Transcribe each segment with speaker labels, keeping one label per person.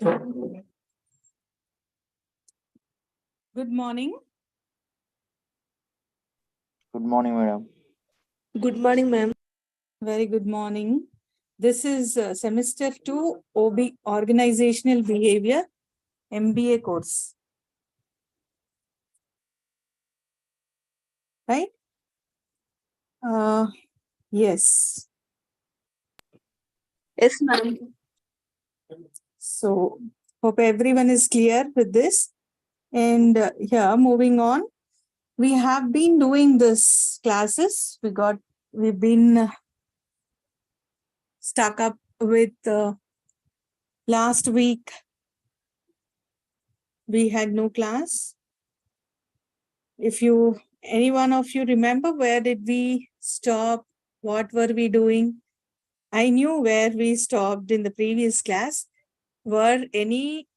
Speaker 1: Good morning.
Speaker 2: Good morning, madam.
Speaker 3: Good morning, ma'am.
Speaker 1: Very good morning. This is semester 2 OB Organizational Behavior MBA course. Right? Yes.
Speaker 3: Yes, ma'am.
Speaker 1: So, hope everyone is clear with this. And here, moving on, we have been doing this classes. We've been stuck up with last week. We had no class. If any one of you remember, where did we stop? What were we doing? I knew where we stopped in the previous class. Were any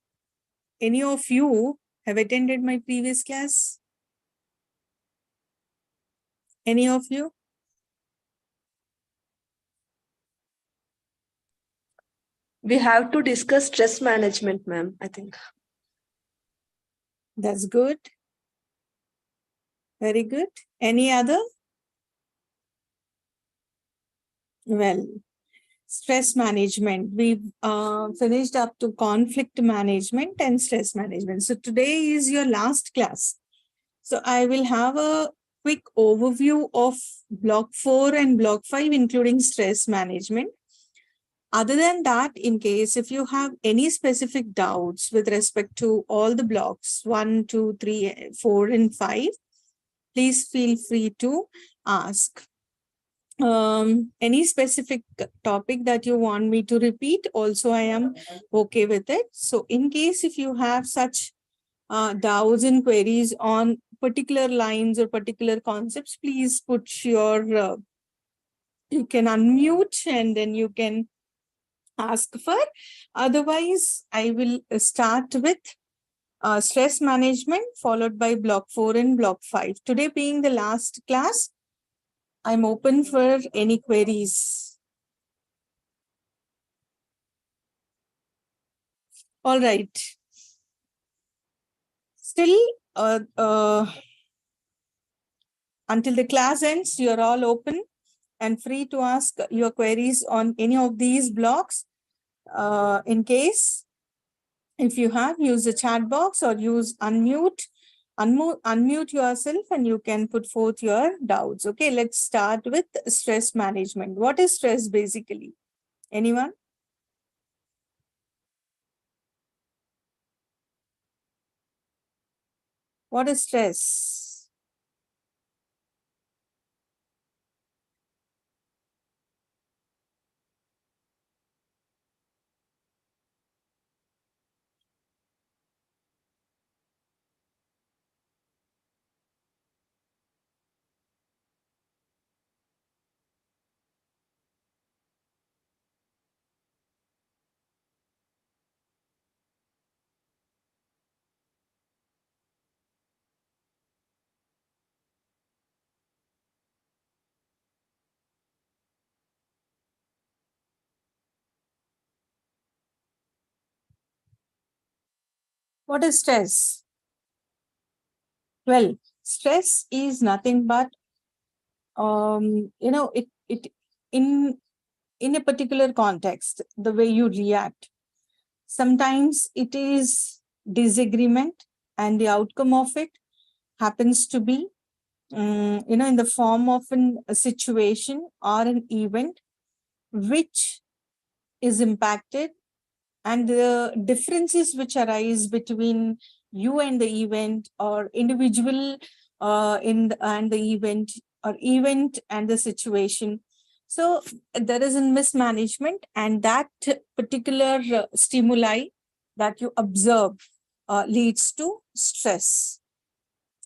Speaker 1: of you have attended my previous class? Any of you?
Speaker 3: We have to discuss stress management, ma'am, I think.
Speaker 1: That's good. Very good. Any other? Well, stress management. We've finished up to conflict management and stress management. So today is your last class. So I will have a quick overview of block 4 and block 5, including stress management. Other than that, in case if you have any specific doubts with respect to all the blocks 1, 2, 3, 4, and 5, please feel free to ask. Any specific topic that you want me to repeat, also I am okay with it. So in case if you have such doubts and queries on particular lines or particular concepts, please put your, you can unmute and then you can ask for. Otherwise, I will start with stress management followed by block 4 and block 5. Today being the last class, I'm open for any queries. All right. Still, until the class ends, you're all open and free to ask your queries on any of these blocks. In case, if you have, use the chat box or use unmute yourself and you can put forth your doubts. Okay, let's start with stress management. What is stress basically? Anyone? What is stress? What is stress? Well, stress is nothing but, it in a particular context, the way you react. Sometimes it is disagreement and the outcome of it happens to be, in the form of a situation or an event which is impacted, and the differences which arise between you and the event or individual and the event or event and the situation. So there is a mismanagement, and that particular stimuli that you observe leads to stress.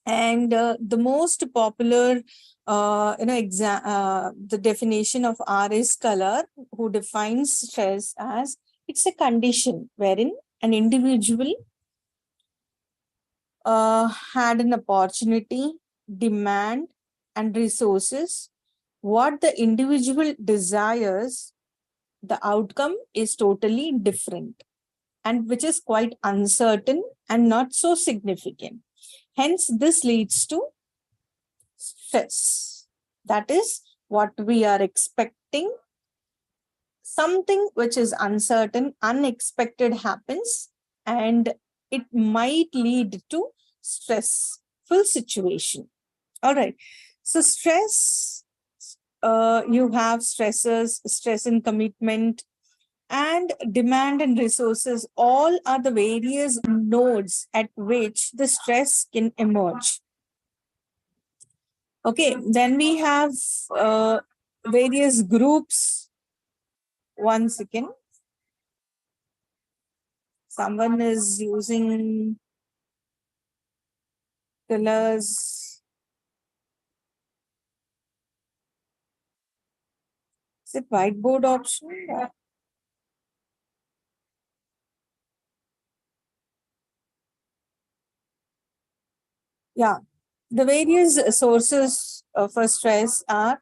Speaker 1: And the most popular the definition of R is Color, who defines stress as it's a condition wherein an individual had an opportunity, demand, and resources. What the individual desires, the outcome is totally different. and which is quite uncertain and not so significant. Hence, this leads to stress. That is what we are expecting. Something which is uncertain, unexpected happens, and it might lead to stressful situation. All right. So stress, you have stresses, stress in commitment, and demand and resources. All are the various nodes at which the stress can emerge. Okay. Then we have various groups. One second. Someone is using colors. Is it whiteboard option? Yeah. The various sources for stress are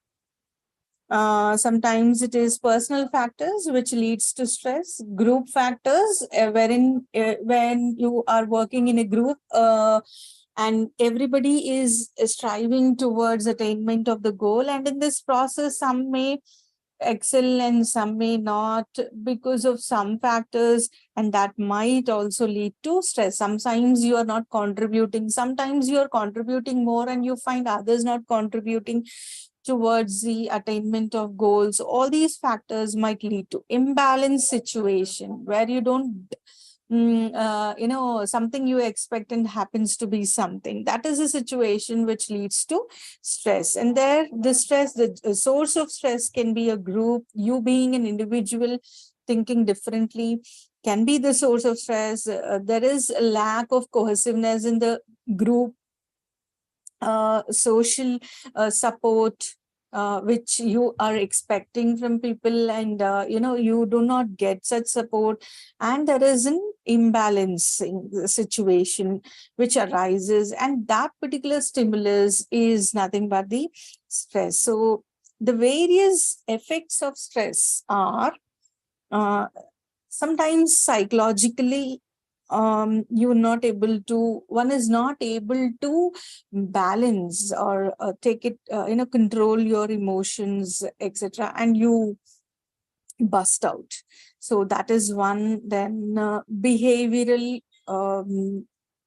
Speaker 1: sometimes it is personal factors which leads to stress, group factors wherein when you are working in a group and everybody is striving towards attainment of the goal, and in this process some may excel and some may not because of some factors, and that might also lead to stress. Sometimes you are not contributing, sometimes you are contributing more and you find others not contributing towards the attainment of goals. All these factors might lead to imbalance situation where you don't something you expect and happens to be something. That is a situation which leads to stress. And there, the stress, the source of stress can be a group, you being an individual, thinking differently can be the source of stress. There is a lack of cohesiveness in the group, social support which you are expecting from people, and you do not get such support, and there is an imbalancing situation which arises, and that particular stimulus is nothing but the stress. So the various effects of stress are sometimes psychologically, you're not able to, one is not able to balance or take it, control your emotions, etc., and you bust out. So that is one. Then behavioral,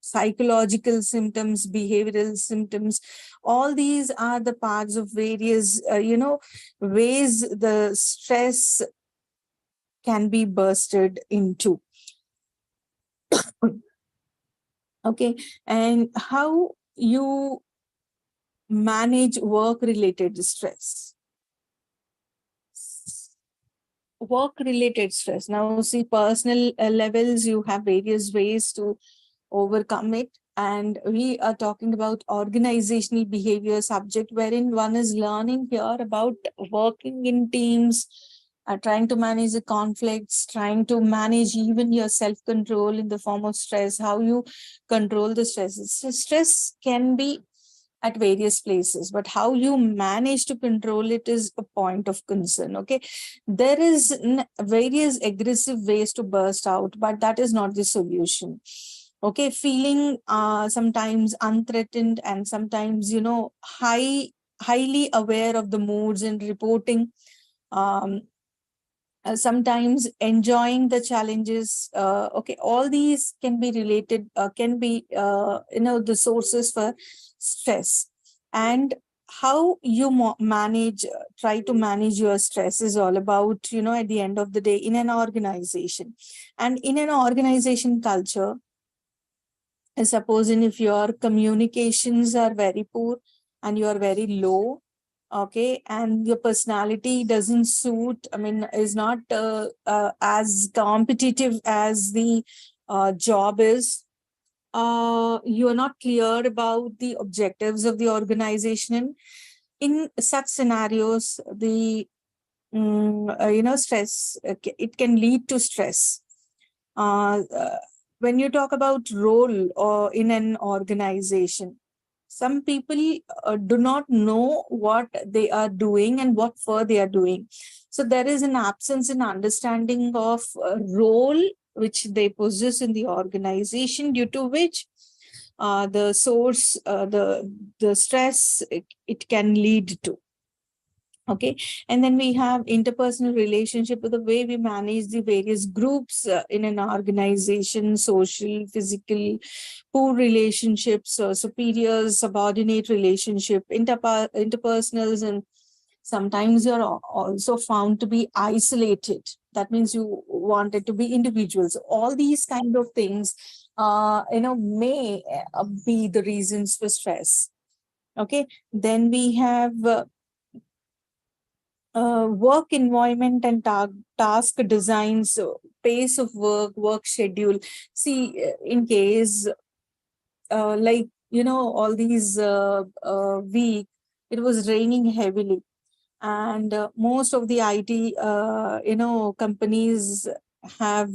Speaker 1: psychological symptoms, behavioral symptoms, all these are the parts of various ways the stress can be bursted into. Okay. And how you manage work related stress. Work related stress. Now, see, personal levels, you have various ways to overcome it. And we are talking about organizational behavior subject, wherein one is learning here about working in teams, trying to manage the conflicts, trying to manage even your self-control in the form of stress, how you control the stress. So stress can be at various places, but how you manage to control it is a point of concern. Okay. There is various aggressive ways to burst out, but that is not the solution. Okay. Feeling sometimes unthreatened and sometimes, highly aware of the moods and reporting, sometimes enjoying the challenges. Okay, all these can be related, can be the sources for stress. And how you manage, try to manage your stress is all about, at the end of the day, in an organization and in an organization culture, supposing if your communications are very poor and you are very low, okay, and your personality doesn't suit, I mean, is not as competitive as the job is, you are not clear about the objectives of the organization. In such scenarios, the stress, it can lead to stress. When you talk about role or in an organization, some people do not know what they are doing and what for they are doing. So there is an absence in understanding of role which they possess in the organization, due to which the source, the stress it can lead to. Okay, and then we have interpersonal relationship, the way we manage the various groups in an organization, social, physical, poor relationships, superiors, subordinate relationship, interpersonals, and sometimes you're also found to be isolated. That means you wanted to be individuals. All these kind of things, may be the reasons for stress. Okay, then we have work environment and task design, so pace of work schedule. See, in case like all these week it was raining heavily, and most of the IT companies have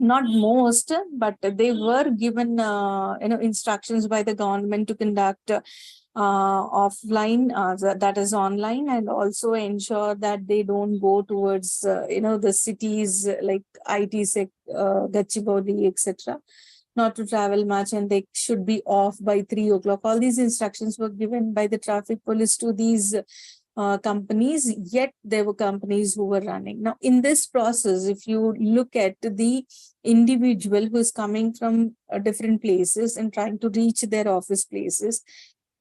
Speaker 1: not most, but they were given instructions by the government to conduct offline, that is online, and also ensure that they don't go towards the cities like Gachibowli, etc., not to travel much, and they should be off by 3 o'clock. All these instructions were given by the traffic police to these companies, yet there were companies who were running. Now, in this process, if you look at the individual who is coming from different places and trying to reach their office places,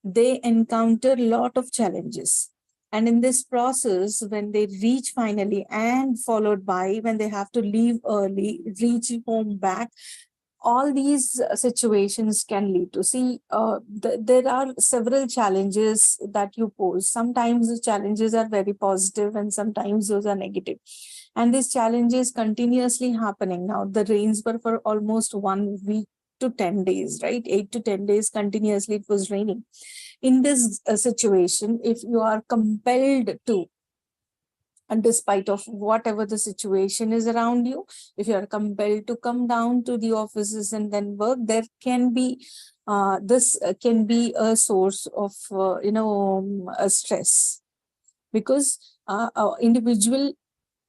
Speaker 1: they encounter a lot of challenges. And in this process, when they reach finally, and followed by when they have to leave early, reach home back, all these situations can lead to, see, there are several challenges that you pose. Sometimes the challenges are very positive and sometimes those are negative, and these challenges continuously happening. Now the rains were for almost 1 week to 10 days, right? 8 to 10 days continuously it was raining. In this situation, if you are compelled to, and despite of whatever the situation is around you, if you are compelled to come down to the offices and then work, there can be this can be a source of a stress, because individual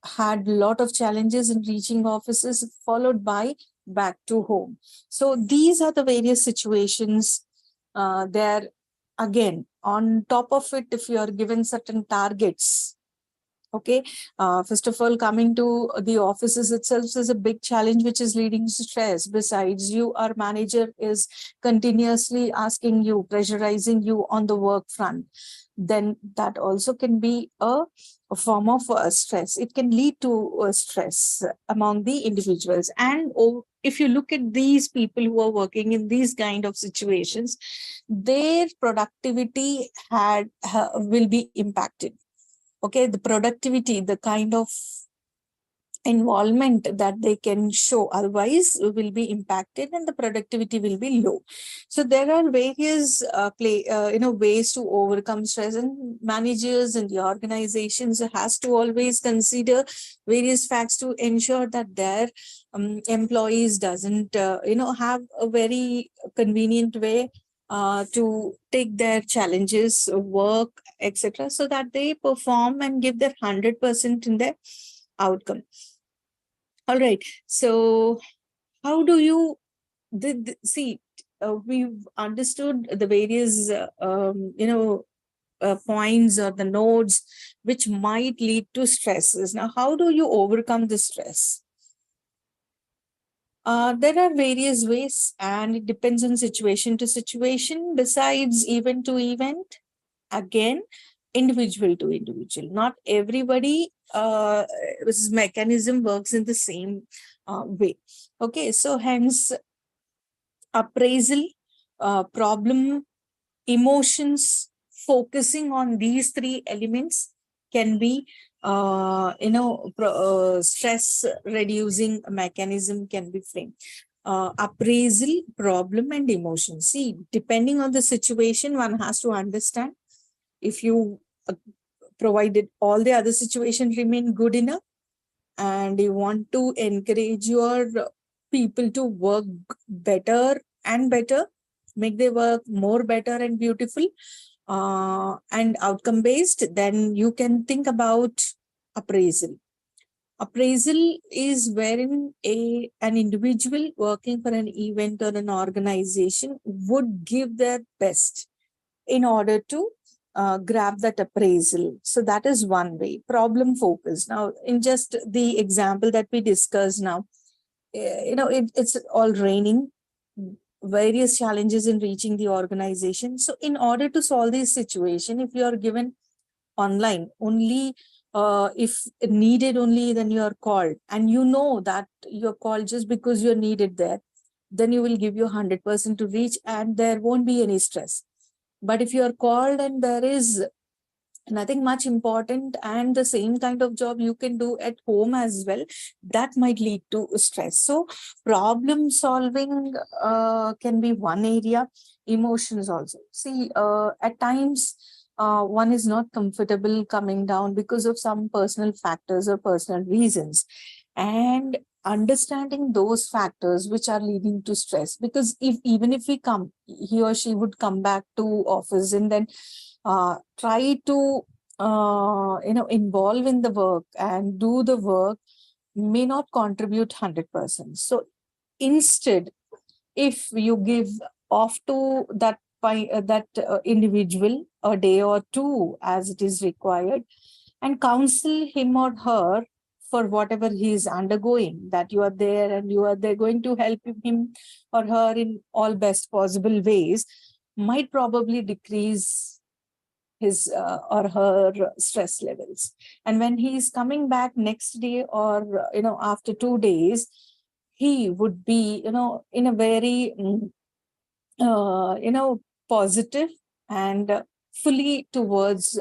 Speaker 1: had a lot of challenges in reaching offices, followed by back to home. So these are the various situations there. Again, on top of it, if you are given certain targets, okay, first of all, coming to the offices itself is a big challenge which is leading to stress. Besides, our manager is continuously asking you, pressurizing you on the work front, then that also can be a form of stress. It can lead to stress among the individuals. And if you look at these people who are working in these kind of situations, their productivity will be impacted. Okay, the productivity, the kind of involvement that they can show otherwise will be impacted, and the productivity will be low. So there are various ways to overcome stress, and managers and the organizations has to always consider various facts to ensure that their employees doesn't have a very convenient way to take their challenges, work, etc., so that they perform and give their 100% in their outcome. All right. So, how do you see? We've understood the various, points or the nodes which might lead to stresses. Now, how do you overcome the stress? There are various ways, and it depends on situation to situation. Besides event to event, again, individual to individual. Not everybody this mechanism works in the same way. Okay, so hence appraisal, problem, emotions, focusing on these three elements can be stress reducing mechanism can be framed. Appraisal, problem, and emotion. See, depending on the situation, one has to understand if you provided all the other situations remain good enough, and you want to encourage your people to work better and better, make their work more better and beautiful, and outcome based, then you can think about appraisal. Appraisal is wherein an individual working for an event or an organization would give their best in order to grab that appraisal. So that is one way. Problem focus. Now, in just the example that we discussed now, it's all raining, various challenges in reaching the organization. So in order to solve this situation, if you are given online only, if needed only, then you are called, and you know that you're called just because you're needed there, then you will give your 100% to reach, and there won't be any stress. But if you are called and there is nothing much important and the same kind of job you can do at home as well, that might lead to stress. So problem solving can be one area. Emotions also, see, at times one is not comfortable coming down because of some personal factors or personal reasons, and understanding those factors which are leading to stress, because if even if he or she would come back to office and then try to involve in the work and do the work, may not contribute 100%. So instead, if you give off to that individual a day or two as it is required, and counsel him or her for whatever he is undergoing, that you are there and you are there going to help him or her in all best possible ways, might probably decrease his or her stress levels. And when he is coming back next day, or after 2 days, he would be in a very positive and fully towards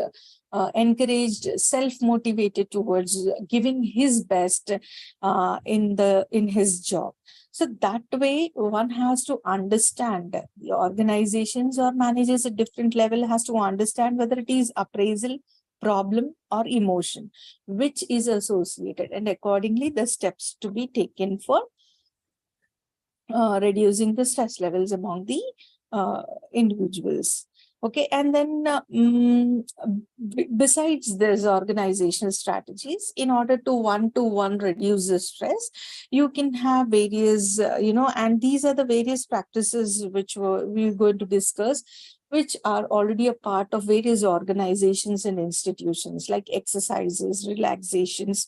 Speaker 1: encouraged, self-motivated towards giving his best in his job. So that way, one has to understand, the organizations or managers at different level has to understand whether it is appraisal, problem, or emotion, which is associated, and accordingly the steps to be taken for reducing the stress levels among the individuals. Okay, and then besides these organizational strategies, in order to one reduce the stress, you can have various, and these are the various practices which we're going to discuss, which are already a part of various organizations and institutions, like exercises, relaxations,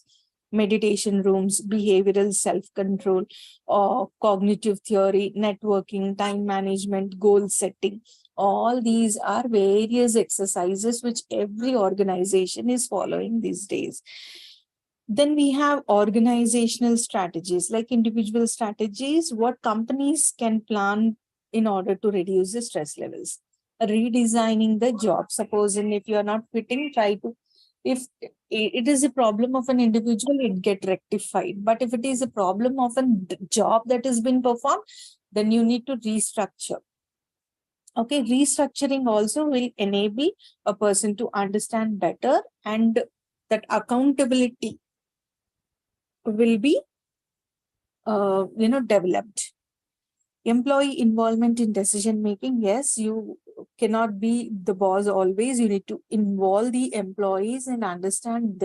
Speaker 1: meditation rooms, behavioral self-control, or cognitive theory, networking, time management, goal setting. All these are various exercises which every organization is following these days. Then we have organizational strategies, like individual strategies, what companies can plan in order to reduce the stress levels. Redesigning the job. Suppose, and if you are not fitting, try to, if it is a problem of an individual, it get rectified. But if it is a problem of a job that has been performed, then you need to restructure. Okay, restructuring also will enable a person to understand better, and that accountability will be developed. Employee involvement in decision making. Yes, you cannot be the boss always. You need to involve the employees and understand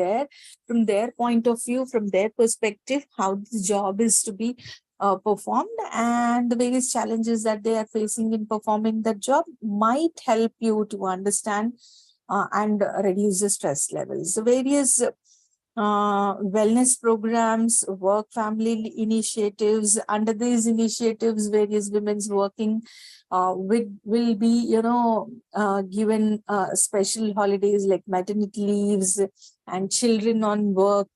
Speaker 1: from their point of view, from their perspective, how the job is to be performed, and the various challenges that they are facing in performing that job might help you to understand and reduce the stress levels. The various wellness programs, work family initiatives. Under these initiatives, various women's working will be, given special holidays like maternity leaves, and children on work,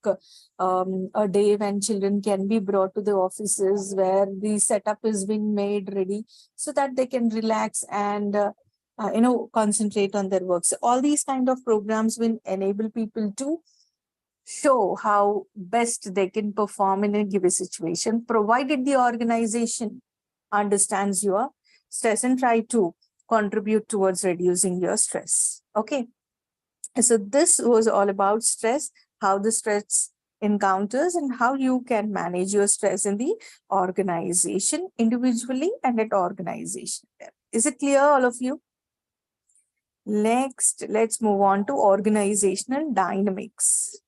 Speaker 1: a day when children can be brought to the offices where the setup is being made ready so that they can relax and concentrate on their work. So all these kind of programs will enable people to show how best they can perform in a given situation, provided the organization understands your stress and try to contribute towards reducing your stress. Okay. So this was all about stress, how the stress encounters, and how you can manage your stress in the organization, individually and at organization. Is it clear, all of you? Next, let's move on to organizational dynamics.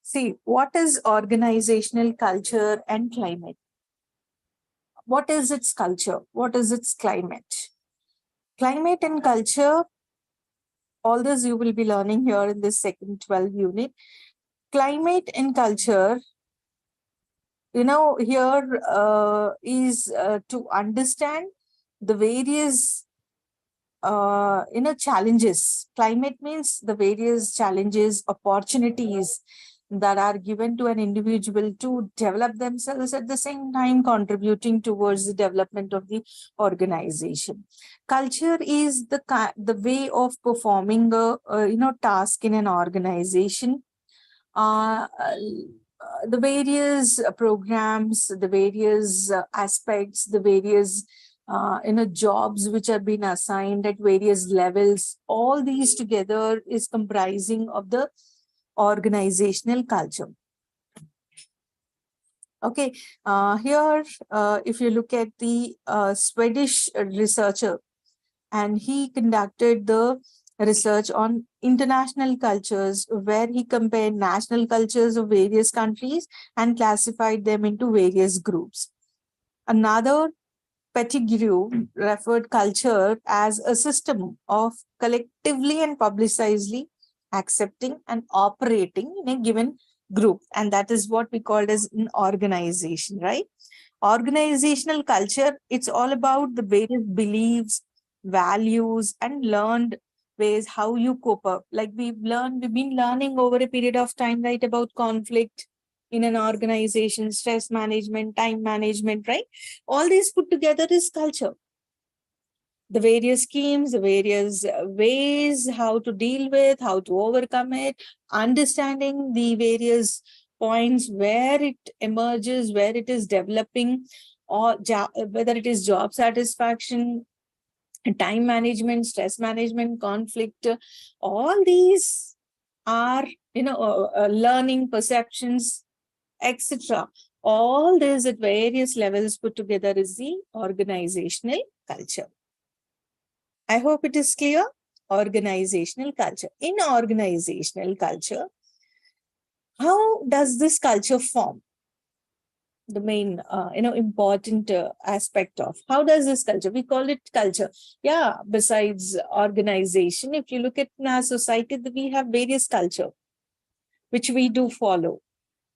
Speaker 1: See, what is organizational culture and climate? What is its culture? What is its climate? Climate and culture, all this you will be learning here in this second 12 unit. Climate and culture, here is to understand the various challenges. Climate means the various challenges, opportunities that are given to an individual to develop themselves, at the same time contributing towards the development of the organization. Culture is the way of performing a task in an organization. The various programs, the various aspects, the various jobs which have been assigned at various levels, all these together is comprising of the organizational culture. Okay, here if you look at the Swedish researcher, and he conducted the research on international cultures, where he compared national cultures of various countries and classified them into various groups. Another, Pettigrew, referred culture as a system of collectively and publicizedly accepting and operating in a given group, and that is what we called as an organization, right? Organizational culture, it's all about the various beliefs, values, and learned ways how you cope up. Like we've been learning over a period of time, right, about conflict in an organization, stress management, time management, right? All these put together is culture. The various schemes, the various ways how to deal with, how to overcome it, understanding the various points where it emerges, where it is developing, or whether it is job satisfaction, time management, stress management, conflict, all these are, learning, perceptions, etc. All this at various levels put together is the organizational culture. I hope it is clear. Organizational culture. In organizational culture, how does this culture form? The main, important aspect of how does this culture, we call it culture. Yeah, besides organization, if you look at in our society, we have various culture, which we do follow.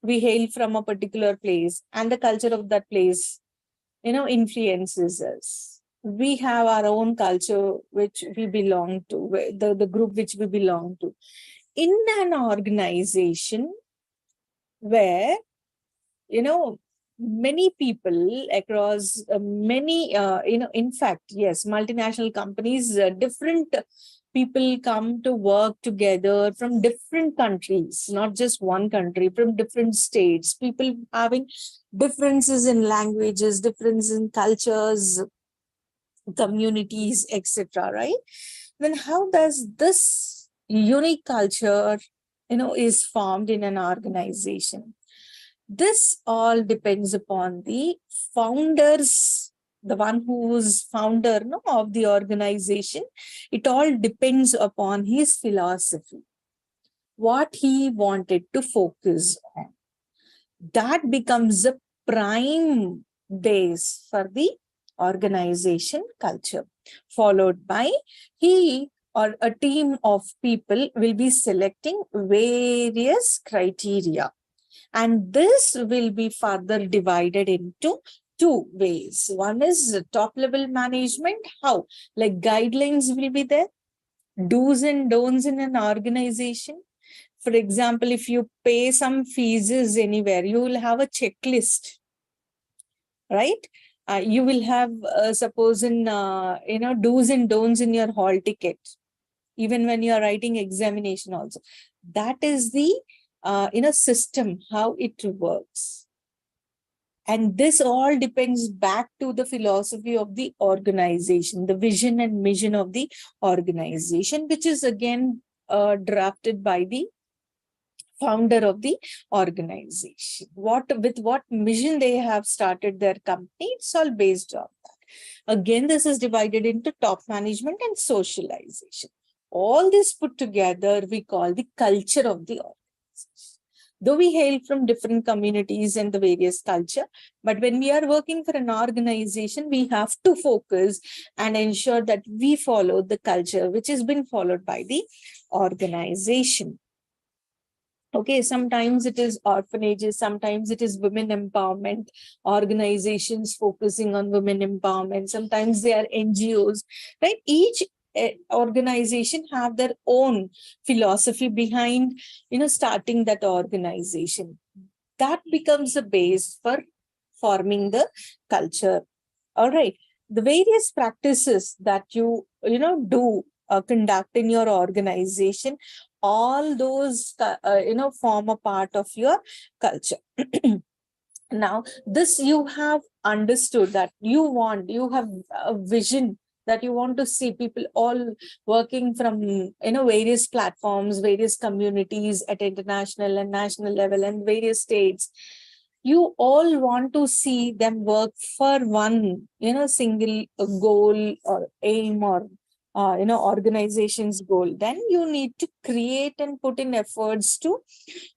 Speaker 1: We hail from a particular place, and the culture of that place, influences us. We have our own culture, which we belong to, the group which we belong to. In an organization where, many people across many, in fact, yes, multinational companies, different people come to work together from different countries, not just one country, from different states, people having differences in languages, differences in cultures, communities, etc., right? Then how does this unique culture, is formed in an organization? This all depends upon the founders, the one who's founder, of the organization. It all depends upon his philosophy, what he wanted to focus on. That becomes a prime base for the organization culture, followed by he or a team of people will be selecting various criteria. And this will be further divided into two ways. One is top level management. How? Like guidelines will be there, do's and don'ts in an organization. For example, if you pay some fees anywhere, you will have a checklist, right? You will have, suppose in, do's and don'ts in your hall ticket, even when you are writing examination also. That is the, system, how it works. And this all depends back to the philosophy of the organization, the vision and mission of the organization, which is again drafted by the founder of the organization. With what mission they have started their company, it's all based on that. Again, this is divided into top management and socialization. All this put together, we call the culture of the organization. Though we hail from different communities and the various culture, but when we are working for an organization, we have to focus and ensure that we follow the culture which has been followed by the organization. Okay, sometimes it is orphanages, sometimes it is women empowerment organizations focusing on women empowerment, sometimes they are NGOs, right? Each organization have their own philosophy behind, starting that organization. That becomes a base for forming the culture. All right. The various practices that do conduct in your organization, all those, form a part of your culture. Now, this you have understood that you have a vision that you want to see people all working from, various platforms, various communities at international and national level and various states. You all want to see them work for one, single goal or aim or, organization's goal. Then you need to create and put in efforts to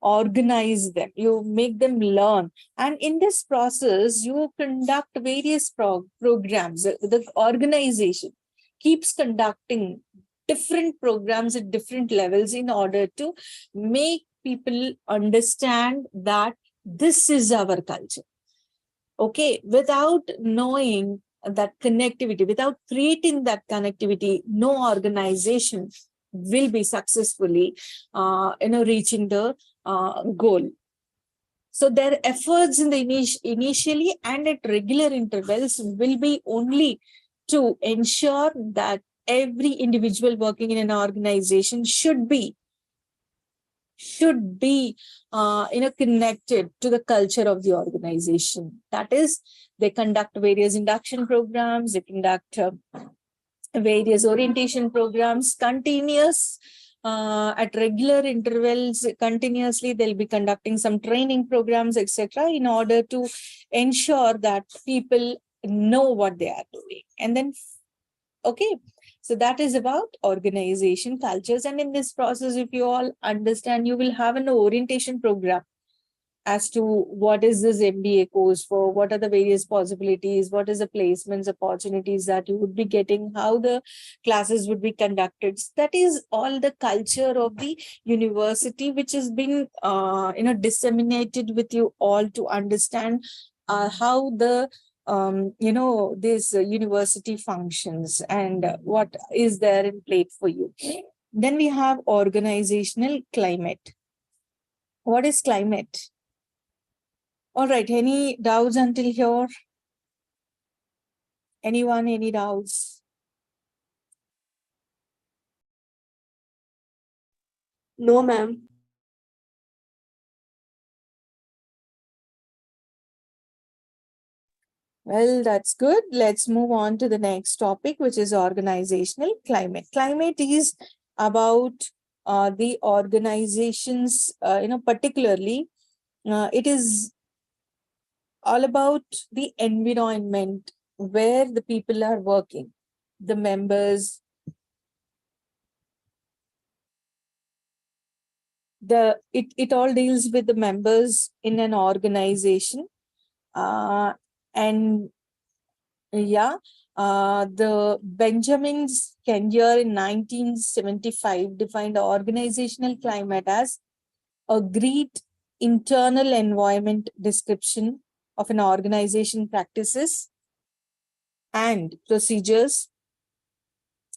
Speaker 1: organize them. You make them learn. And in this process, you conduct various programs. The organization keeps conducting different programs at different levels in order to make people understand that this is our culture. Okay, without knowing that connectivity, without creating that connectivity, no organization will be successfully, reaching the goal. So their efforts in the initially and at regular intervals will be only to ensure that every individual working in an organization should be connected to the culture of the organization. That is, they conduct various induction programs, they conduct various orientation programs, continuous, at regular intervals, continuously they'll be conducting some training programs, etc., in order to ensure that people know what they are doing. And then, okay, so that is about organization cultures. And in this process, if you all understand, you will have an orientation program as to what is this MBA course for, what are the various possibilities, what is the placements opportunities that you would be getting, how the classes would be conducted. So that is all the culture of the university, which has been disseminated with you all to understand how the this university functions and what is there in plate for you. Then we have organizational climate. What is climate? All right, any doubts until here? Anyone, any doubts?
Speaker 3: No, ma'am.
Speaker 1: Well, that's good. Let's move on to the next topic, which is organizational climate. Climate is about the organizations, particularly, it is all about the environment where the people are working, the members, it all deals with the members in an organization. And yeah, the Benjamin's Kenyer in 1975 defined the organizational climate as agreed internal environment description of an organization practices and procedures.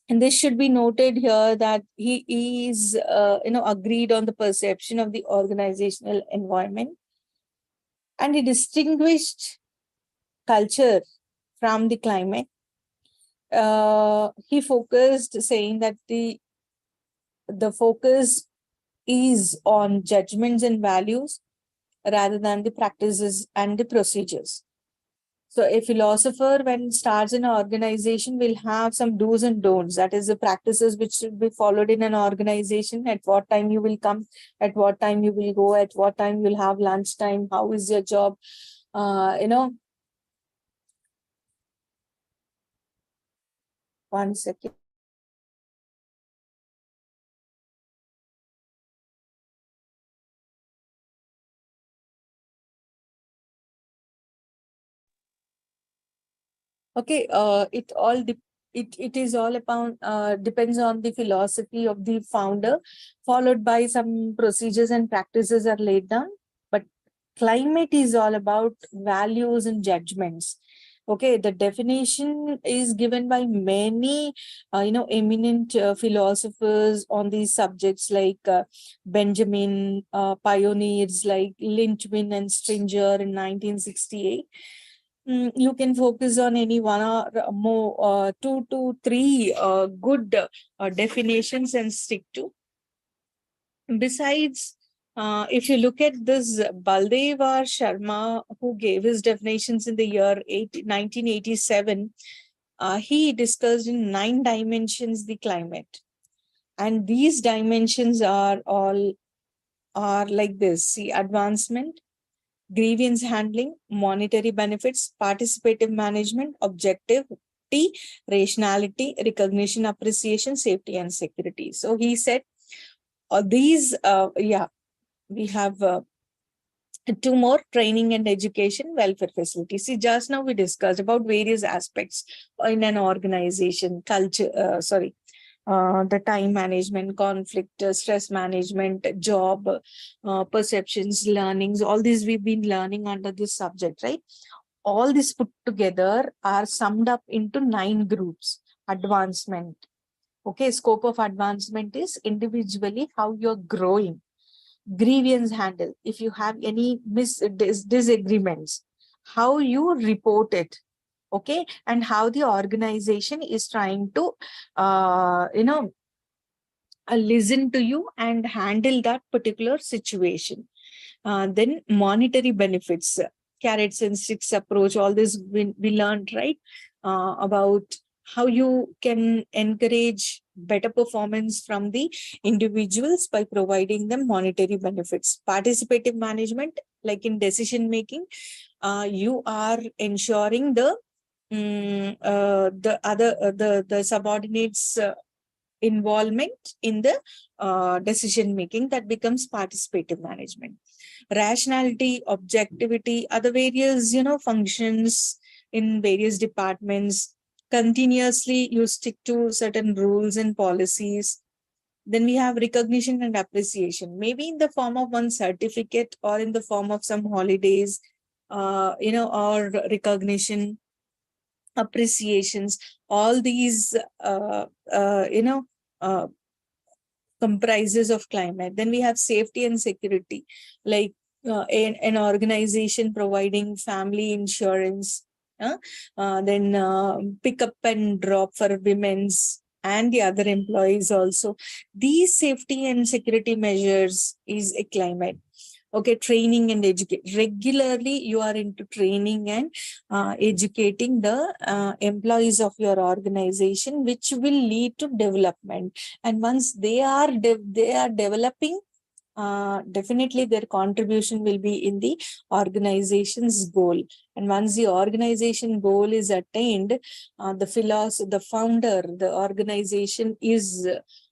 Speaker 1: And this should be noted here that he is, agreed on the perception of the organizational environment, and he distinguished culture from the climate. He focused saying that the focus is on judgments and values rather than the practices and the procedures. So a philosopher, when starts in an organization, will have some do's and don'ts. That is the practices which should be followed in an organization. At what time you will come, at what time you will go, at what time you'll have lunch time, how is your job, one second. Okay, it is all upon depends on the philosophy of the founder, followed by some procedures and practices are laid down. But climate is all about values and judgments. Okay, the definition is given by many, eminent philosophers on these subjects like Benjamin, pioneers like Lynchman and Stringer in 1968. You can focus on any one or more, two to three good definitions and stick to. Besides, if you look at this Baldev Sharma, who gave his definitions in the year 1987, he discussed in 9 dimensions the climate. And these dimensions are like this. See, advancement, grievance handling, monetary benefits, participative management, objectivity, rationality, recognition, appreciation, safety, and security. So he said, we have two more: training and education, welfare facilities. See, just now we discussed about various aspects in an organization, culture, the time management, conflict, stress management, job, perceptions, learnings, all these we've been learning under this subject, right? All this put together are summed up into 9 groups. Advancement. Okay, scope of advancement is individually how you're growing. Grievance handle. If you have any disagreements, how you report it. Okay, and how the organization is trying to, listen to you and handle that particular situation. Then monetary benefits, carrots and sticks approach, all this we learned, right? About how you can encourage better performance from the individuals by providing them monetary benefits. Participative management, like in decision making, you are ensuring the subordinates involvement in the decision making. That becomes participative management. Rationality, objectivity, other various functions in various departments. Continuously you stick to certain rules and policies. Then we have recognition and appreciation, maybe in the form of one certificate or in the form of some holidays, or recognition, appreciations. All these uh, comprises of climate. Then we have safety and security, like an organization providing family insurance, then pick up and drop for women's and the other employees also. These safety and security measures is a climate. Okay, training and educate. Regularly, you are into training and educating the employees of your organization, which will lead to development. And once they are developing, definitely their contribution will be in the organization's goal. And once the organization goal is attained, the founder, the organization is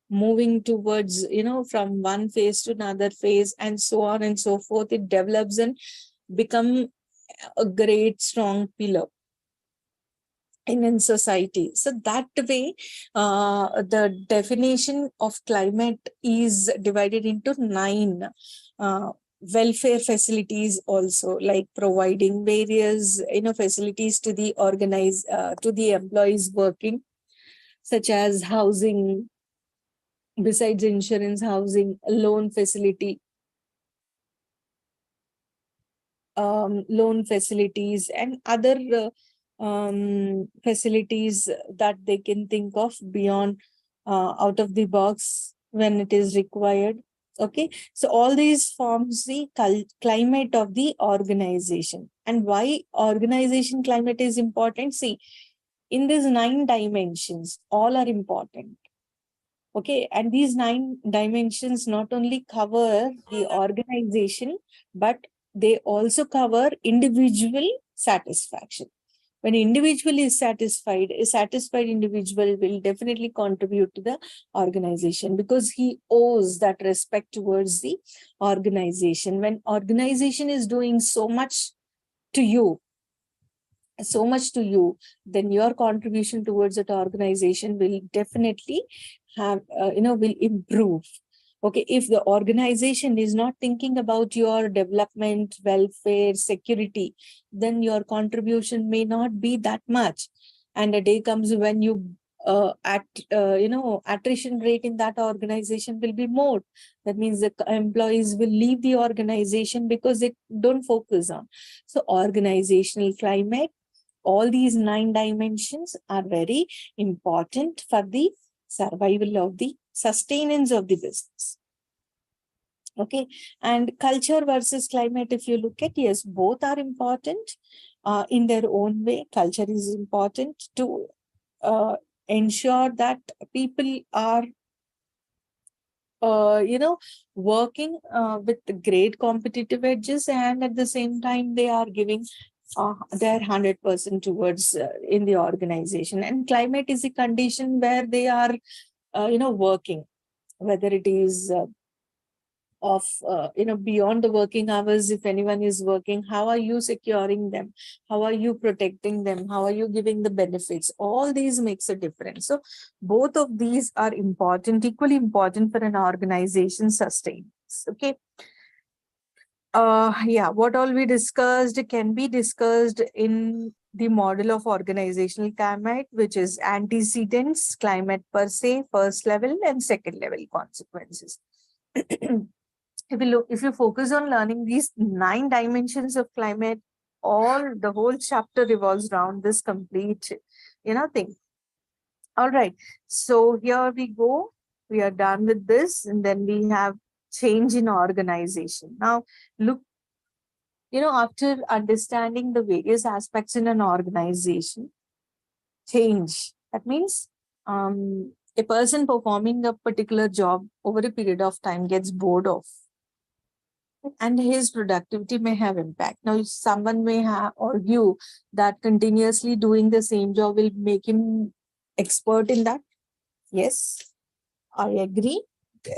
Speaker 1: moving towards, from one phase to another phase, and so on and so forth. It develops and become a great strong pillar in society. So that way, the definition of climate is divided into 9 welfare facilities also, like providing various facilities to the to the employees working, such as housing, besides insurance, housing, loan facility, loan facilities, and other facilities that they can think of beyond, out of the box when it is required. Okay, so all these forms the climate of the organization. And why organization climate is important? See, in these 9 dimensions, all are important. Okay, and these 9 dimensions not only cover the organization, but they also cover individual satisfaction. When individual is satisfied, a satisfied individual will definitely contribute to the organization, because he owes that respect towards the organization. When organization is doing so much to you, so much to you, then your contribution towards that organization will definitely have, will improve. Okay, if the organization is not thinking about your development, welfare, security, then your contribution may not be that much. And a day comes when attrition rate in that organization will be more. That means the employees will leave the organization because they don't focus on. So organizational climate, all these 9 dimensions are very important for the survival of the sustenance of the business. Okay, and culture versus climate, if you look at, yes, both are important in their own way. Culture is important to ensure that people are working with great competitive edges, and at the same time they are giving their 100% towards in the organization. And climate is a condition where they are working, whether it is beyond the working hours. If anyone is working, how are you securing them, how are you protecting them, how are you giving the benefits? All these makes a difference. So both of these are important, equally important for an organization sustenance. Okay, what all we discussed can be discussed in the model of organizational climate, which is antecedents, climate per se, first level and second level consequences. If you focus on learning these 9 dimensions of climate, the whole chapter revolves around this complete thing. All right, so here we go, we are done with this, and then we have change in organization. Now look, after understanding the various aspects in an organization, change, that means a person performing a particular job over a period of time gets bored of, and his productivity may have impact. Now, someone may argue that continuously doing the same job will make him expert in that. Yes, I agree.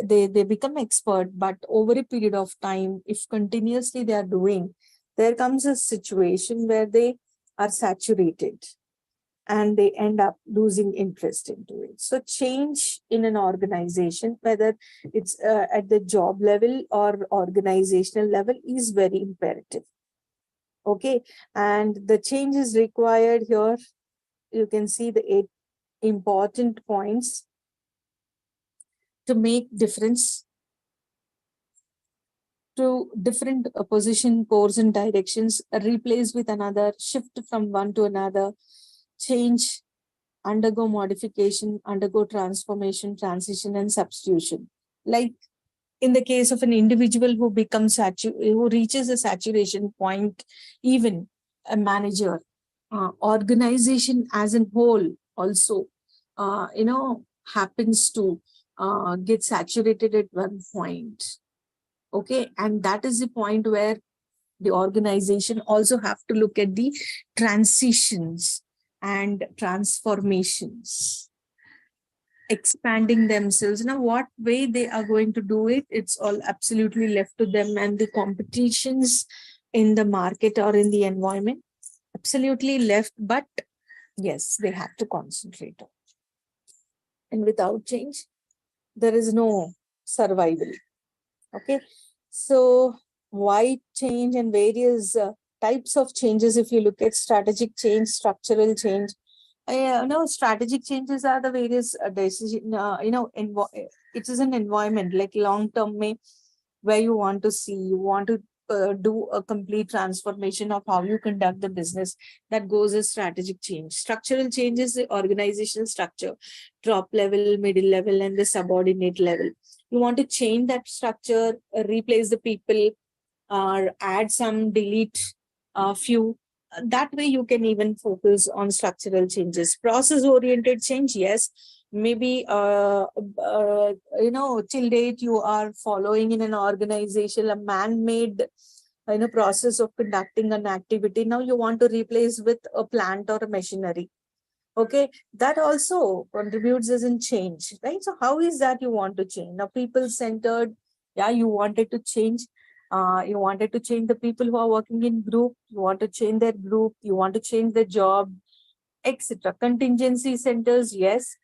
Speaker 1: They become expert, but over a period of time, if continuously they are doing, there comes a situation where they are saturated and they end up losing interest into it. So change in an organization, whether it's at the job level or organizational level, is very imperative. Okay, and the change is required here. You can see the 8 important points to make difference to different position, course and directions, replace with another, shift from one to another, change, undergo modification, undergo transformation, transition, and substitution. Like in the case of an individual who becomes who reaches a saturation point, even a manager, organization as a whole also, happens to get saturated at one point. Okay, and that is the point where the organization also have to look at the transitions and transformations, expanding themselves. Now, what way they are going to do it, it's all absolutely left to them and the competitions in the market or in the environment. Absolutely left, but yes, they have to concentrate on. And without change, there is no survival. Okay, so why change and various types of changes? If you look at strategic change, structural change, strategic changes are the various decision. It is an environment like long term, where you want to see, you want to do a complete transformation of how you conduct the business. That goes as strategic change. Structural change is the organizational structure, top level, middle level, and the subordinate level. You want to change that structure, replace the people, or add some, delete a few. That way you can even focus on structural changes. Process oriented change, yes, maybe till date you are following in an organization a man-made process of conducting an activity. Now you want to replace with a plant or a machinery. Okay, that also contributes as in change, right? So how is that you want to change? Now people centered, yeah, you wanted to change. You wanted to change the people who are working in group, you want to change their group, you want to change their job, etc. Contingency centers, yes.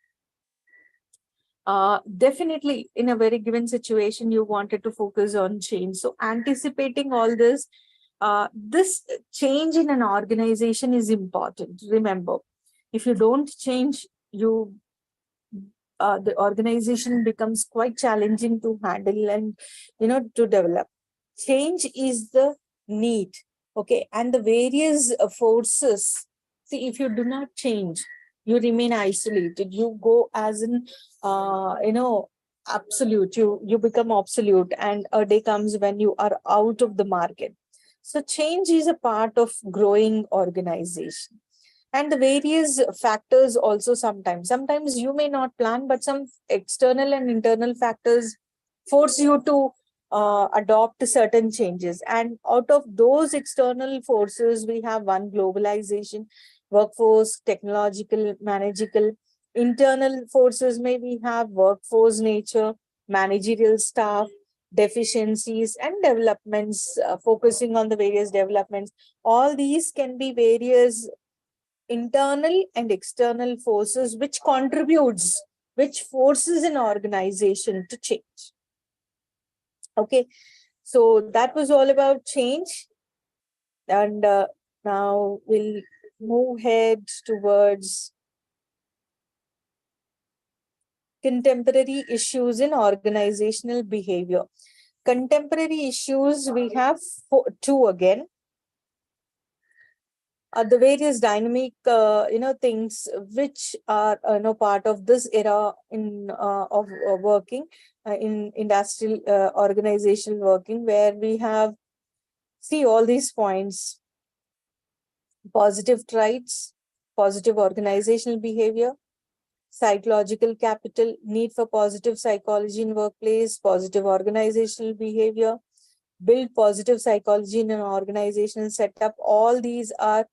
Speaker 1: Definitely in a very given situation, you wanted to focus on change. So anticipating all this, this change in an organization is important. Remember, if you don't change, the organization becomes quite challenging to handle and to develop. Change is the need, okay, and the various forces. See, if you do not change, you remain isolated. You go as an absolute. You become obsolete, and a day comes when you are out of the market. So change is a part of growing organization, and the various factors also. Sometimes you may not plan, but some external and internal factors force you to adopt certain changes. And out of those external forces, we have one: globalization, workforce, technological, manageable. Internal forces, may we have workforce nature, managerial staff, deficiencies and developments, focusing on the various developments. All these can be various internal and external forces which forces an organization to change. Okay, so that was all about change. And now we'll move ahead towards contemporary issues in organizational behavior. Contemporary issues, we have two again. The various dynamic things which are part of this era in of working in industrial organizational working, where we have see all these points: positive traits, positive organizational behavior, psychological capital, need for positive psychology in workplace, positive organizational behavior, build positive psychology in an organizational setup. All these are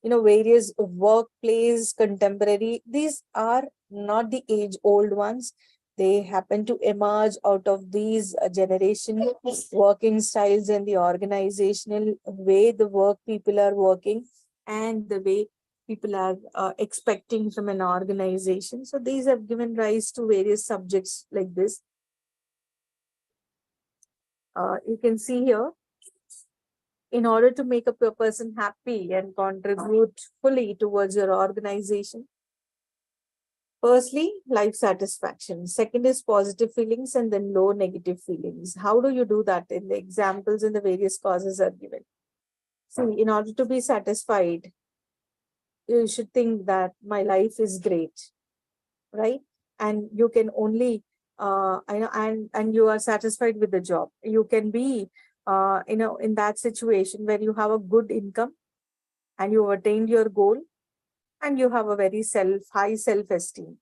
Speaker 1: various workplace contemporary. These are not the age old ones. They happen to emerge out of these generation working styles and the organizational way the work people are working, and the way people are expecting from an organization. So these have given rise to various subjects like this. You can see here, in order to make a person happy and contribute fully towards your organization, firstly, life satisfaction. Second is positive feelings, and then low negative feelings. How do you do that? In the examples and the various causes are given. See, in order to be satisfied, you should think that my life is great, right? And you can only, and you are satisfied with the job. You can be, in that situation where you have a good income and you have attained your goal and you have a very high self-esteem.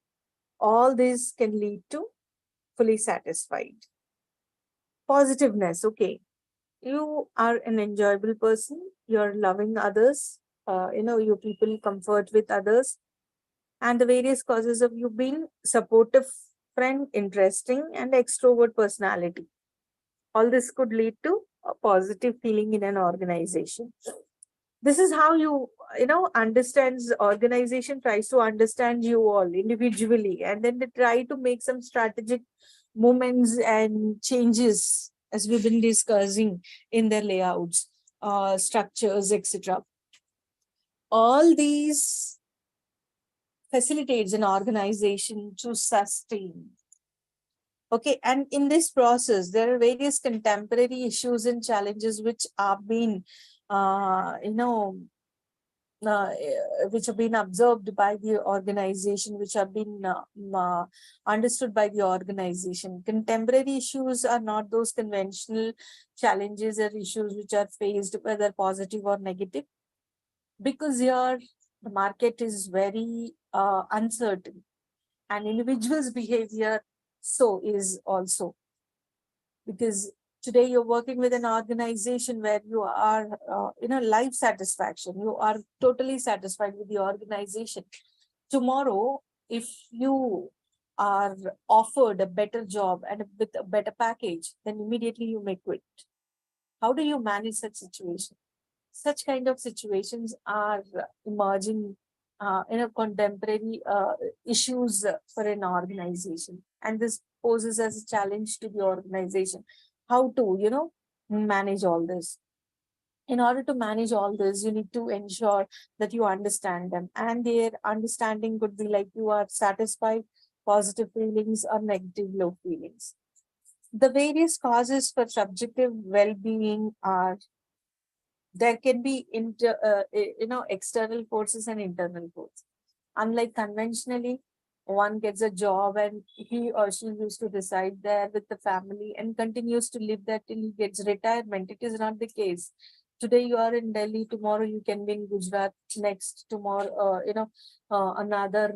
Speaker 1: All this can lead to fully satisfied. Positiveness, okay. You are an enjoyable person. You're loving others. You people comfort with others. And the various causes of you being supportive, friend, interesting, and extrovert personality. All this could lead to a positive feeling in an organization. This is how understands organization tries to understand you all individually, and then they try to make some strategic movements and changes, as we've been discussing, in their layouts, structures, etc. All these facilitates an organization to sustain. Okay, and in this process, there are various contemporary issues and challenges which are being, which have been observed by the organization, which have been understood by the organization. Contemporary issues are not those conventional challenges or issues which are faced, whether positive or negative, because here the market is very uncertain, and individuals' behavior so is also, because today you're working with an organization where you are life satisfaction, you are totally satisfied with the organization. Tomorrow, if you are offered a better job and with a better package, then immediately you may quit. How do you manage such situation? Such kind of situations are emerging in a contemporary issues for an organization, and this poses as a challenge to the organization. How to, manage all this? In order to manage all this, you need to ensure that you understand them, and their understanding could be like you are satisfied, positive feelings, or negative low feelings. The various causes for subjective well-being are, there can be external forces and internal forces. Unlike conventionally, one gets a job and he or she used to reside there with the family and continues to live there till he gets retirement. It is not the case. Today you are in Delhi, tomorrow you can be in Gujarat, next tomorrow, another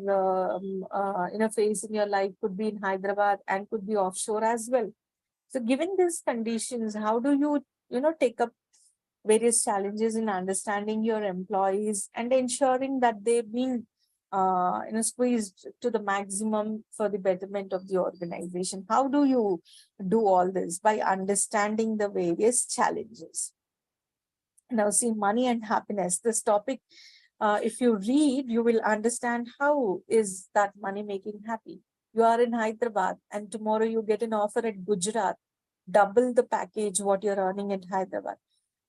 Speaker 1: phase in your life could be in Hyderabad and could be offshore as well. So given these conditions, how do you, take up various challenges in understanding your employees and ensuring that they've been squeezed to the maximum for the betterment of the organization? How do you do all this? By understanding the various challenges. Now see, money and happiness, this topic, if you read, you will understand how is that money making happy. You are in Hyderabad and tomorrow you get an offer at Gujarat, double the package what you're earning at Hyderabad.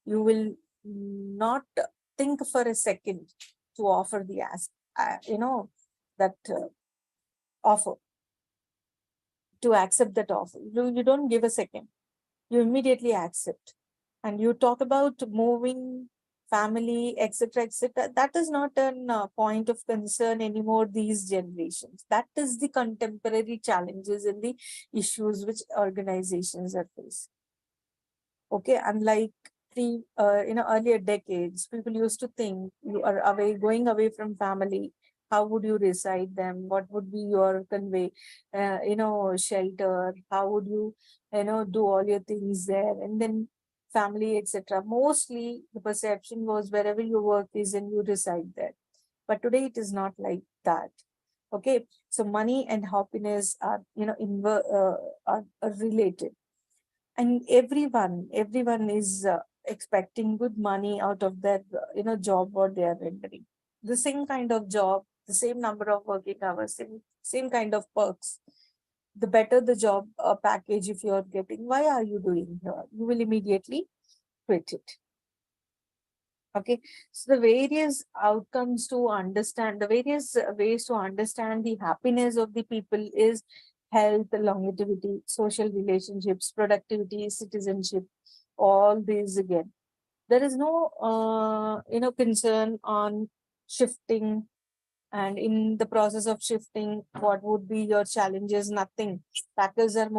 Speaker 1: You will not think for a second to offer the that offer, to accept that offer. You don't give a second, you immediately accept. And you talk about moving, family, etc., etc. That is not a point of concern anymore these generations. That is the contemporary challenges and the issues which organizations are facing. Okay, unlike earlier decades, people used to think you are going away from family. How would you reside them? What would be your convey, shelter? How would you, do all your things there? And then family, etc. Mostly the perception was wherever your work is and you reside there. But today it is not like that. Okay, so money and happiness are, are related, and everyone is expecting good money out of their job what they are rendering. The same kind of job, the same number of working hours, same kind of perks. The better the job package if you are getting, why are you doing here? You will immediately quit it. Okay, so the various outcomes to understand, the various ways to understand the happiness of the people is health, longevity, social relationships, productivity, citizenship, all these again. There is no, concern on shifting, and in the process of shifting, what would be your challenges? Nothing. Packers and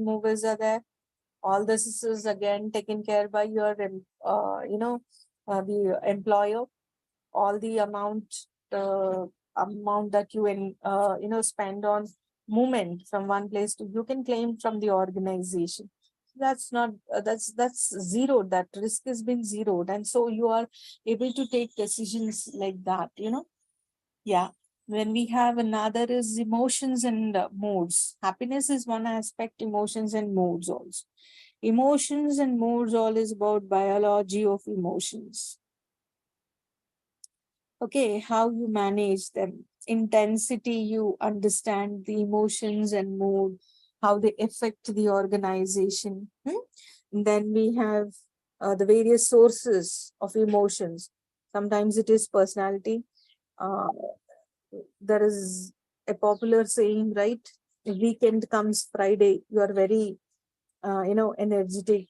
Speaker 1: movers are there. All this is again taken care by your, the employer. All the amount that you spend on movement from one place to, you can claim from the organization. That's not that's zero. That risk has been zeroed, and so you are able to take decisions like that. Yeah. When we have another is emotions and moods. Happiness is one aspect. Emotions and moods also. Emotions and moods all is about biology of emotions. Okay, how you manage them. Intensity, you understand the emotions and mood, how they affect the organization. And then we have the various sources of emotions. Sometimes it is personality. Uh, there is a popular saying, right? Weekend comes Friday, you are very, energetic.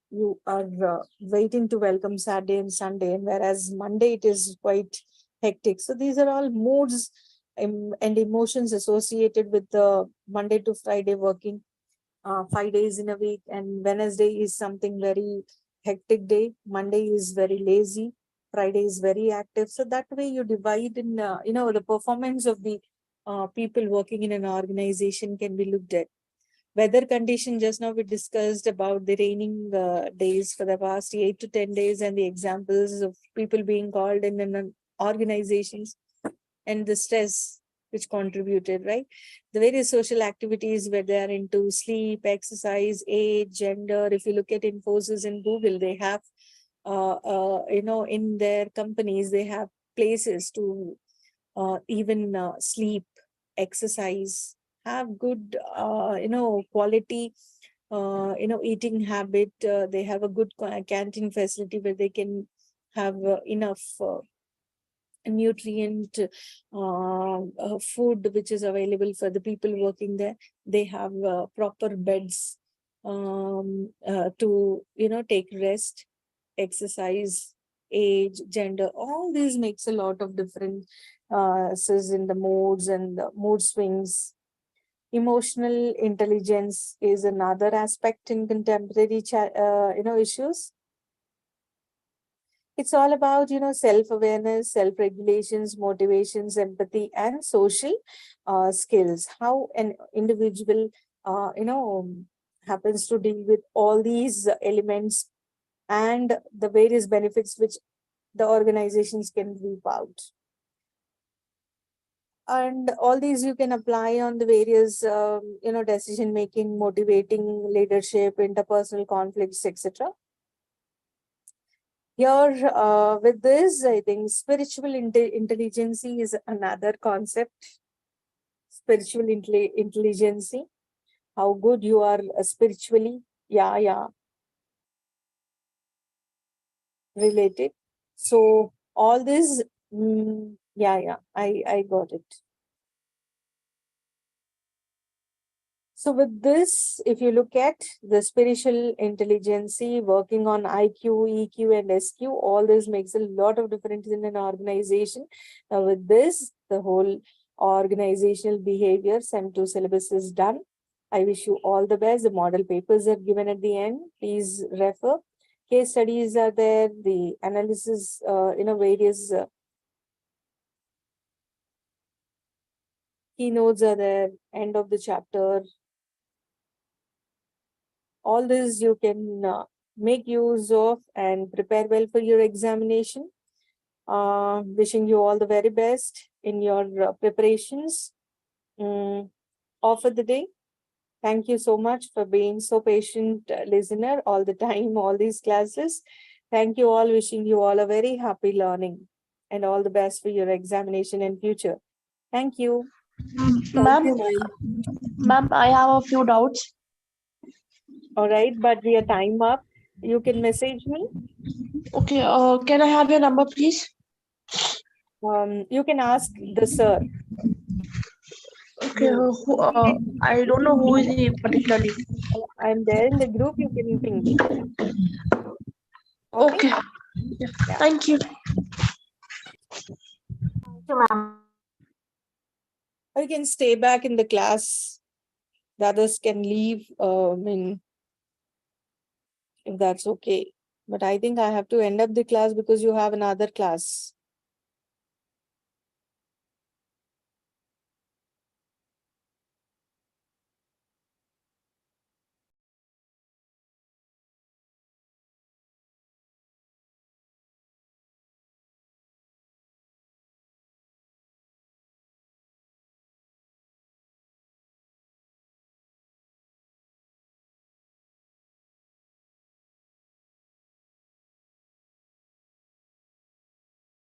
Speaker 1: You are waiting to welcome Saturday and Sunday, and whereas Monday it is quite hectic. So these are all moods and emotions associated with the Monday to Friday working 5 days in a week, and Wednesday is something very hectic day. Monday is very lazy. Friday is very active. So that way you divide in, the performance of the people working in an organization can be looked at. Weather condition, just now we discussed about the raining days for the past 8 to 10 days, and the examples of people being called in an organizations, and the stress which contributed, right? The various social activities where they are into sleep, exercise, age, gender. If you look at Infosys and Google, they have, in their companies, they have places to even sleep, exercise, have good, quality, eating habit. They have a good canteen facility where they can have enough nutrient food which is available for the people working there. They have proper beds to take rest, exercise, age, gender. All these makes a lot of difference in the moods and the mood swings. Emotional intelligence is another aspect in contemporary issues. It's all about, self-awareness, self-regulations, motivations, empathy, and social skills. How an individual, happens to deal with all these elements and the various benefits which the organizations can reap out. And all these you can apply on the various, decision making, motivating, leadership, interpersonal conflicts, etc. Here, with this, I think spiritual intelligence is another concept. Spiritual intelligence, how good you are spiritually. Yeah, related. So all this, I got it. So with this, if you look at the spiritual intelligence, working on IQ, EQ, and SQ, all this makes a lot of difference in an organization. Now with this, the whole organizational behavior SEM2 syllabus is done. I wish you all the best. The model papers are given at the end. Please refer. Case studies are there. The analysis, various keynotes are there. End of the chapter. All this you can make use of and prepare well for your examination. Wishing you all the very best in your preparations. Off of the day. Thank you so much for being so patient listener all the time, all these classes. Thank you all. Wishing you all a very happy learning and all the best for your examination in future. Thank you.
Speaker 3: Thank you,
Speaker 4: Ma'am,
Speaker 3: ma'am.
Speaker 4: ma'am, I have a few doubts.
Speaker 1: All right, but we are time up. You can message me.
Speaker 4: Okay, can I have your number, please?
Speaker 1: You can ask the sir.
Speaker 4: Okay, I don't know who is he particularly.
Speaker 1: I'm there in the group. You can ping me. Okay.
Speaker 4: Okay,
Speaker 1: Yeah.
Speaker 4: thank you.
Speaker 1: Or you can stay back in the class. The others can leave. If that's okay. But I think I have to end up the class because you have another class.